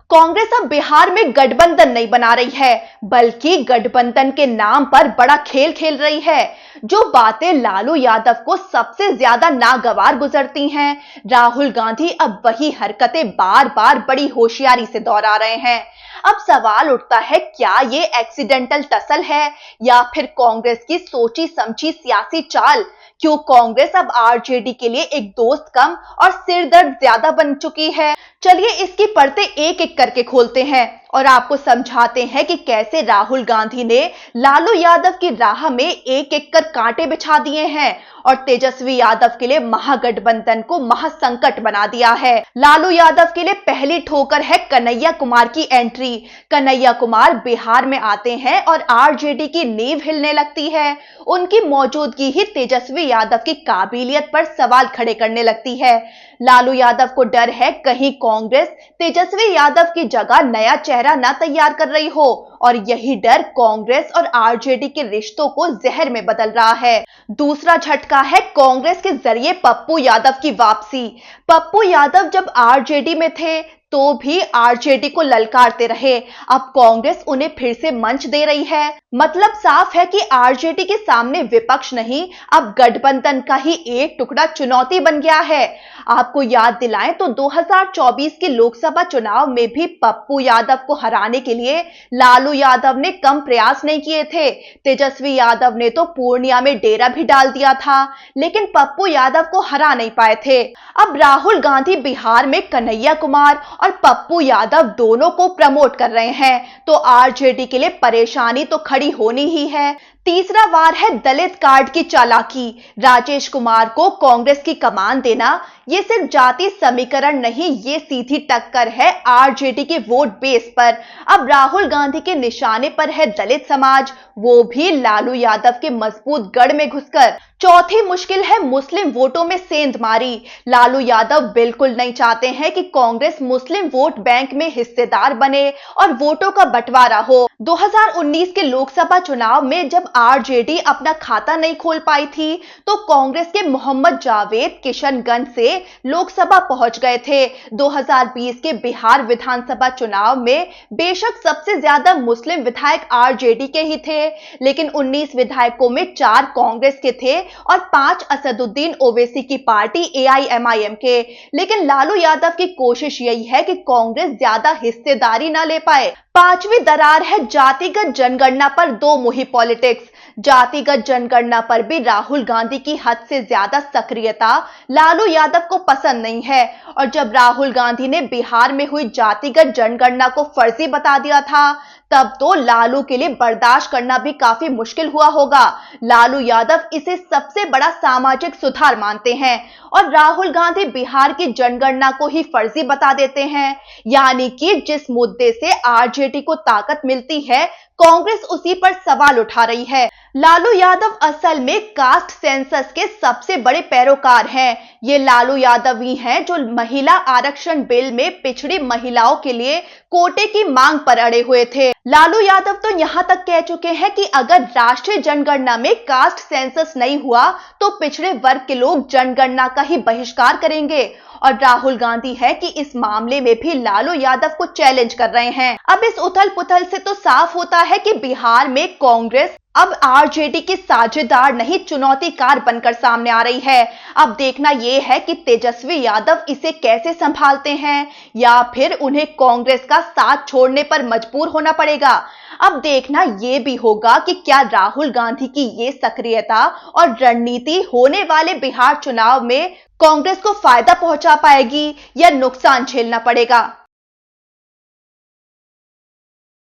कांग्रेस अब बिहार में गठबंधन नहीं बना रही है, बल्कि गठबंधन के नाम पर बड़ा खेल खेल रही है। जो बातें लालू यादव को सबसे ज्यादा नागवार गुजरती हैं, राहुल गांधी अब वही हरकतें बार बार बड़ी होशियारी से दोहरा रहे हैं। अब सवाल उठता है, क्या ये एक्सीडेंटल टसल है या फिर कांग्रेस की सोची समझी सियासी चाल? क्यों कांग्रेस अब आरजेडी के लिए एक दोस्त कम और सिरदर्द ज्यादा बन चुकी है? चलिए इसकी परतें एक एक करके खोलते हैं और आपको समझाते हैं कि कैसे राहुल गांधी ने लालू यादव की राह में एक एक कर कांटे बिछा दिए हैं और तेजस्वी यादव के लिए महागठबंधन को महासंकट बना दिया है। लालू यादव के लिए पहली ठोकर है कन्हैया कुमार की एंट्री। कन्हैया कुमार बिहार में आते हैं और आरजेडी की नींव हिलने लगती है। उनकी मौजूदगी ही तेजस्वी यादव की काबिलियत पर सवाल खड़े करने लगती है। लालू यादव को डर है कहीं कांग्रेस तेजस्वी यादव की जगह नया चेहरा न तैयार कर रही हो और यही डर कांग्रेस और आरजेडी के रिश्तों को जहर में बदल रहा है। दूसरा झटका है कांग्रेस के जरिए पप्पू यादव की वापसी। पप्पू यादव जब आरजेडी में थे तो भी आरजेडी को ललकारते रहे। अब कांग्रेस उन्हें फिर से मंच दे रही है। मतलब साफ है कि आरजेडी के सामने विपक्ष नहीं, अब गठबंधन का ही एक टुकड़ा चुनौती बन गया है। आपको याद दिलाएं तो 2024 के लोकसभा चुनाव में भी पप्पू यादव को हराने के लिए लालू यादव ने कम प्रयास नहीं किए थे। तेजस्वी यादव ने तो पूर्णिया में डेरा भी डाल दिया था, लेकिन पप्पू यादव को हरा नहीं पाए थे। अब राहुल गांधी बिहार में कन्हैया कुमार और पप्पू यादव दोनों को प्रमोट कर रहे हैं, तो आरजेडी के लिए परेशानी तो खड़ी होनी ही है। तीसरा वार है दलित कार्ड की चालाकी। राजेश कुमार को कांग्रेस की कमान देना ये सिर्फ जाति समीकरण नहीं, ये सीधी टक्कर है आरजेडी के वोट बेस पर। अब राहुल गांधी के निशाने पर है दलित समाज, वो भी लालू यादव के मजबूत गढ़ में घुसकर। चौथी मुश्किल है मुस्लिम वोटों में सेंधमारी। लालू यादव बिल्कुल नहीं चाहते हैं कि कांग्रेस मुस्लिम वोट बैंक में हिस्सेदार बने और वोटों का बंटवारा हो। 2019 के लोकसभा चुनाव में जब आरजेडी अपना खाता नहीं खोल पाई थी तो कांग्रेस के मोहम्मद जावेद किशनगंज से लोकसभा पहुंच गए थे। 2020 के बिहार विधानसभा चुनाव में बेशक सबसे ज्यादा मुस्लिम विधायक आरजेडी के ही थे, लेकिन 19 विधायकों में 4 कांग्रेस के थे और 5 असदुद्दीन ओवैसी की पार्टी एआईएमआईएम के। लेकिन लालू यादव की कोशिश यही है कि कांग्रेस ज्यादा हिस्सेदारी न ले पाए। पांचवी दरार है जातिगत जनगणना पर दो मुही पॉलिटिक्स। जातिगत जनगणना पर भी राहुल गांधी की हद से ज्यादा सक्रियता लालू यादव को पसंद नहीं है और जब राहुल गांधी ने बिहार में हुई जातिगत जनगणना को फर्जी बता दिया था तब तो लालू के लिए बर्दाश्त करना भी काफी मुश्किल हुआ होगा। लालू यादव इसे सबसे बड़ा सामाजिक सुधार मानते हैं और राहुल गांधी बिहार की जनगणना को ही फर्जी बता देते हैं। यानी कि जिस मुद्दे से आरजेडी को ताकत मिलती है, कांग्रेस उसी पर सवाल उठा रही है। लालू यादव असल में कास्ट सेंसस के सबसे बड़े पैरोकार हैं। ये लालू यादव ही हैं जो महिला आरक्षण बिल में पिछड़ी महिलाओं के लिए कोटे की मांग पर अड़े हुए थे। लालू यादव तो यहां तक कह चुके हैं कि अगर राष्ट्रीय जनगणना में कास्ट सेंसस नहीं हुआ तो पिछड़े वर्ग के लोग जनगणना का ही बहिष्कार करेंगे। और राहुल गांधी है कि इस मामले में भी लालू यादव को चैलेंज कर रहे हैं। अब इस उथल पुथल से तो साफ होता है कि बिहार में कांग्रेस अब आरजेडी की साझेदार नहीं, चुनौतीकार बनकर सामने आ रही है। अब देखना यह है कि तेजस्वी यादव इसे कैसे संभालते हैं या फिर उन्हें कांग्रेस का साथ छोड़ने पर मजबूर होना पड़ेगा। अब देखना यह भी होगा कि क्या राहुल गांधी की ये सक्रियता और रणनीति होने वाले बिहार चुनाव में कांग्रेस को फायदा पहुंचा पाएगी या नुकसान झेलना पड़ेगा।